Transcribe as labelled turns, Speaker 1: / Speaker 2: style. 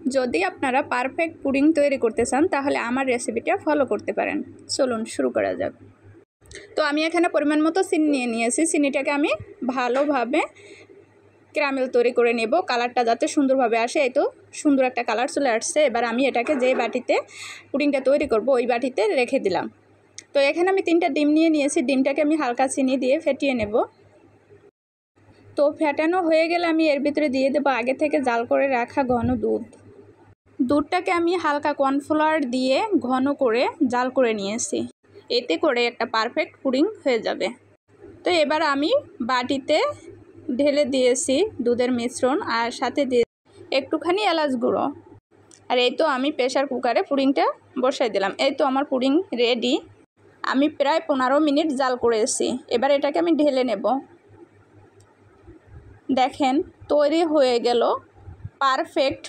Speaker 1: যদি আপনারা perfect pudding তৈরি করতে চান তাহলে আমার রেসিপিটা ফলো করতে পারেন। চলুন শুরু করা যাক। তো আমি এখানে পরিমাণ মতো চিনি নিয়ে নিয়েছি। চিনিটাকে আমি ভালোভাবে ক্যারামেল তৈরি করে নেব, কালারটা যাতে সুন্দরভাবে আসে। এই তো সুন্দর একটা কালার চলে আসছে। এবার আমি এটাকে যে বাটিতে পুডিংটা তৈরি করব ওই বাটিতে রেখে দিলাম। তো এখানে আমি 3টা ডিম নিয়ে নিয়েছি। ডিমটাকে আমি হালকা চিনি দিয়ে ফেটিয়ে নেব। তো ফেটানো হয়ে গেলে আমি এর ভিতরে দিয়ে দেবো আগে থেকে জাল করে রাখা ঘন দুধ। দুধটাকে আমি হালকা কর্নফ্লাওয়ার দিয়ে ঘন করে জাল করে নিয়েছি। এতে করে একটা পারফেক্ট পুডিং হয়ে যাবে। তো এবার আমি বাটিতে ঢেলে দিয়েছি দুধের মিশ্রণ, আর সাথে দিয়ে একটুখানি এলাচ গুঁড়ো। আর এই তো আমি প্রেসার কুকারে পুডিংটা বসাই দিলাম। এই তো আমার পুডিং রেডি। আমি প্রায় 15 মিনিট জাল করেছি। এবার এটাকে আমি ঢেলে নেব। দেখেন তৈরি হয়ে গেল পারফেক্ট